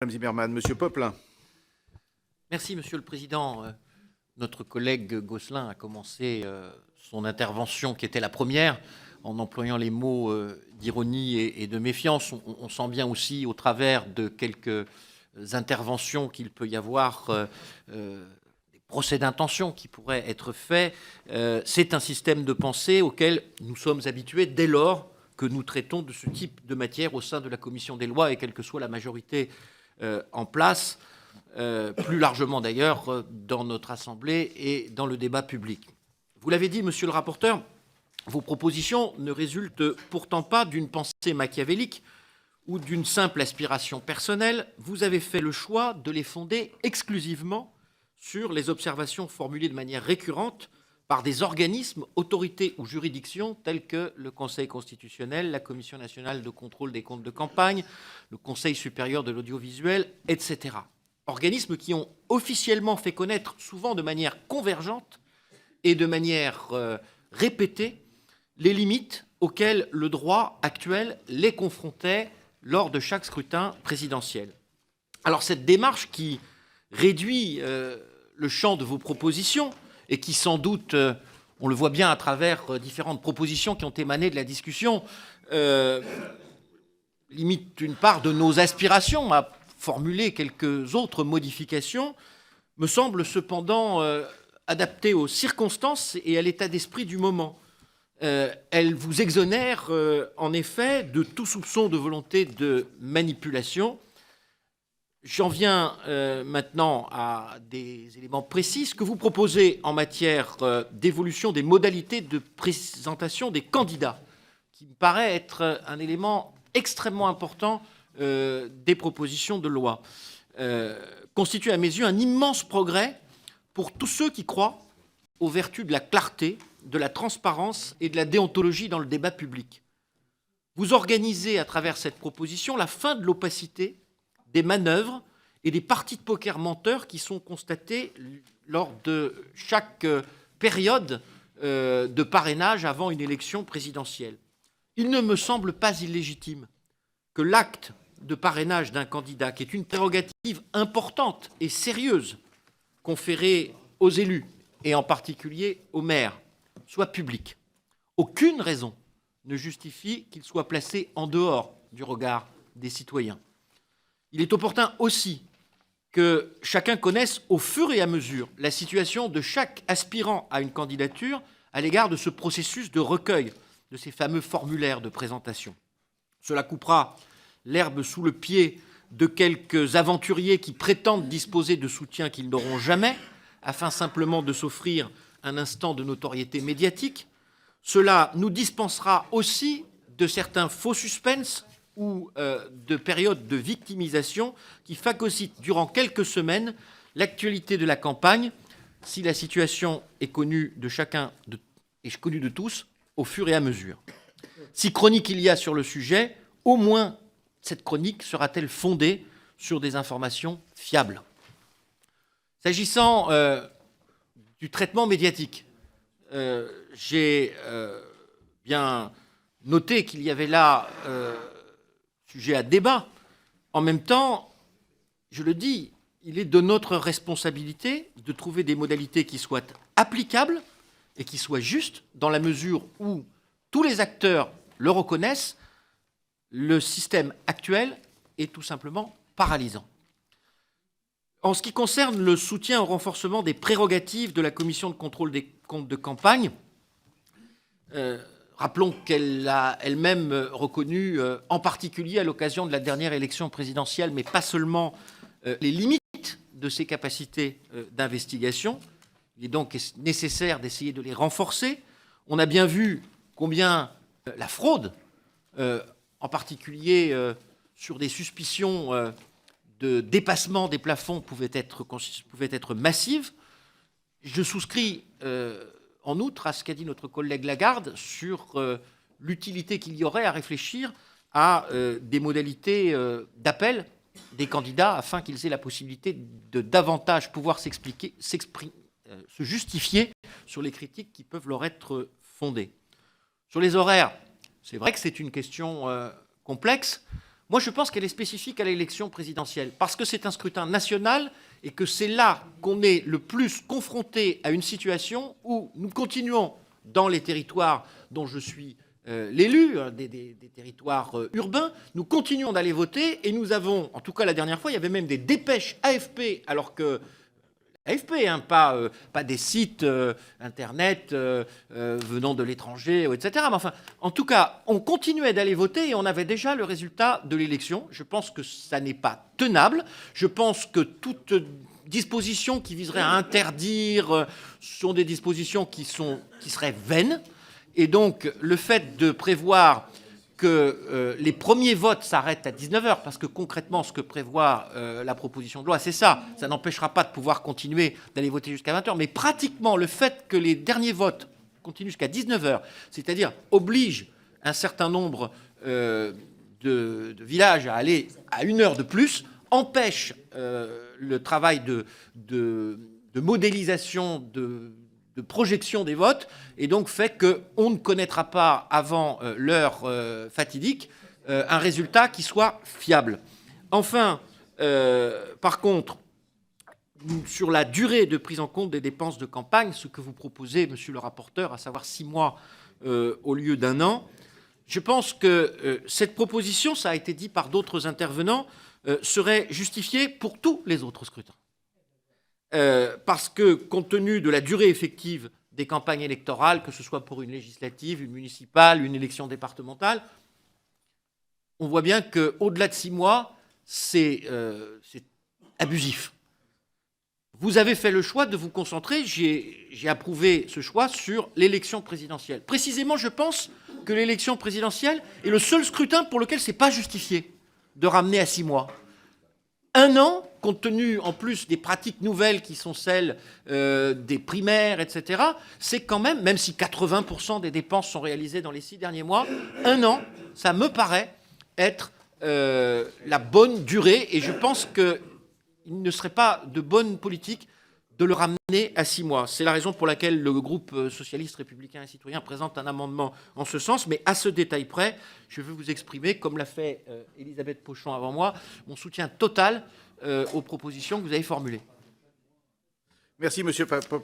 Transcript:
Madame Zimmermann, Monsieur Poplin. Merci, Monsieur le Président. Notre collègue Gosselin a commencé son intervention, qui était la première, en employant les mots d'ironie et de méfiance. On sent bien aussi, au travers de quelques interventions qu'il peut y avoir, des procès d'intention qui pourraient être faits. C'est un système de pensée auquel nous sommes habitués dès lors que nous traitons de ce type de matière au sein de la Commission des lois, et quelle que soit la majorité en place, plus largement d'ailleurs dans notre Assemblée et dans le débat public. Vous l'avez dit, monsieur le rapporteur, vos propositions ne résultent pourtant pas d'une pensée machiavélique ou d'une simple aspiration personnelle. Vous avez fait le choix de les fonder exclusivement sur les observations formulées de manière récurrente par des organismes, autorités ou juridictions tels que le Conseil constitutionnel, la Commission nationale de contrôle des comptes de campagne, le Conseil supérieur de l'audiovisuel, etc. Organismes qui ont officiellement fait connaître, souvent de manière convergente et de manière répétée, les limites auxquelles le droit actuel les confrontait lors de chaque scrutin présidentiel. Alors cette démarche qui réduit le champ de vos propositions et qui sans doute, on le voit bien à travers différentes propositions qui ont émané de la discussion, limite une part de nos aspirations à formuler quelques autres modifications, me semble cependant adaptée aux circonstances et à l'état d'esprit du moment. Elle vous exonère en effet de tout soupçon de volonté de manipulation. J'en viens maintenant à des éléments précis. Ce que vous proposez en matière d'évolution des modalités de présentation des candidats, qui me paraît être un élément extrêmement important des propositions de loi, constitue à mes yeux un immense progrès pour tous ceux qui croient aux vertus de la clarté, de la transparence et de la déontologie dans le débat public. Vous organisez à travers cette proposition la fin de l'opacité des manœuvres et des parties de poker menteurs qui sont constatées lors de chaque période de parrainage avant une élection présidentielle. Il ne me semble pas illégitime que l'acte de parrainage d'un candidat, qui est une prérogative importante et sérieuse conférée aux élus, et en particulier aux maires, soit public. Aucune raison ne justifie qu'il soit placé en dehors du regard des citoyens. Il est opportun aussi que chacun connaisse au fur et à mesure la situation de chaque aspirant à une candidature à l'égard de ce processus de recueil de ces fameux formulaires de présentation. Cela coupera l'herbe sous le pied de quelques aventuriers qui prétendent disposer de soutiens qu'ils n'auront jamais, afin simplement de s'offrir un instant de notoriété médiatique. Cela nous dispensera aussi de certains faux suspens ou de périodes de victimisation qui phagocytent durant quelques semaines l'actualité de la campagne, si la situation est connue de chacun et connue de tous au fur et à mesure. Si chronique il y a sur le sujet, au moins cette chronique sera-t-elle fondée sur des informations fiables. S'agissant du traitement médiatique, j'ai bien noté qu'il y avait là sujet à débat. En même temps, je le dis, il est de notre responsabilité de trouver des modalités qui soient applicables et qui soient justes, dans la mesure où tous les acteurs le reconnaissent. Le système actuel est tout simplement paralysant. En ce qui concerne le soutien au renforcement des prérogatives de la Commission de contrôle des comptes de campagne, rappelons qu'elle a elle-même reconnu, en particulier à l'occasion de la dernière élection présidentielle, mais pas seulement, les limites de ses capacités d'investigation. Il est donc nécessaire d'essayer de les renforcer. On a bien vu combien la fraude, en particulier sur des suspicions de dépassement des plafonds, pouvait être massive. Je souscris en outre à ce qu'a dit notre collègue Lagarde sur l'utilité qu'il y aurait à réfléchir à des modalités d'appel des candidats afin qu'ils aient la possibilité de davantage pouvoir se justifier sur les critiques qui peuvent leur être fondées. Sur les horaires, c'est vrai que c'est une question complexe. Moi, je pense qu'elle est spécifique à l'élection présidentielle, parce que c'est un scrutin national et que c'est là qu'on est le plus confronté à une situation où nous continuons, dans les territoires dont je suis l'élu, des territoires urbains, nous continuons d'aller voter et nous avons, en tout cas la dernière fois, il y avait même des dépêches AFP, alors que AFP, hein, pas des sites Internet venant de l'étranger, etc. Mais enfin, en tout cas, on continuait d'aller voter et on avait déjà le résultat de l'élection. Je pense que ça n'est pas tenable. Je pense que toute disposition qui viserait à interdire sont des dispositions qui seraient vaines. Et donc, le fait de prévoir que les premiers votes s'arrêtent à 19h, parce que concrètement, ce que prévoit la proposition de loi, c'est ça. Ça n'empêchera pas de pouvoir continuer d'aller voter jusqu'à 20h, mais pratiquement, le fait que les derniers votes continuent jusqu'à 19h, c'est-à-dire oblige un certain nombre de villages à aller à 1 heure de plus, empêche le travail de modélisation, de projection des votes, et donc fait qu'on ne connaîtra pas avant l'heure fatidique un résultat qui soit fiable. Enfin, par contre, sur la durée de prise en compte des dépenses de campagne, ce que vous proposez, monsieur le rapporteur, à savoir 6 mois au lieu d'1 an, je pense que cette proposition, ça a été dit par d'autres intervenants, serait justifiée pour tous les autres scrutins. Parce que, compte tenu de la durée effective des campagnes électorales, que ce soit pour une législative, une municipale, une élection départementale, on voit bien qu'au-delà de 6 mois, c'est abusif. Vous avez fait le choix de vous concentrer, j'ai approuvé ce choix, sur l'élection présidentielle. Précisément, je pense que l'élection présidentielle est le seul scrutin pour lequel ce n'est pas justifié de ramener à 6 mois. 1 an, compte tenu en plus des pratiques nouvelles qui sont celles des primaires, etc., c'est quand même si 80% des dépenses sont réalisées dans les 6 derniers mois, 1 an, ça me paraît être la bonne durée, et je pense qu'il ne serait pas de bonne politique de le ramener à 6 mois. C'est la raison pour laquelle le groupe socialiste, républicain et citoyen présente un amendement en ce sens, mais à ce détail près, je veux vous exprimer, comme l'a fait Elisabeth Pochon avant moi, mon soutien total aux propositions que vous avez formulées. Merci, Monsieur Poplin.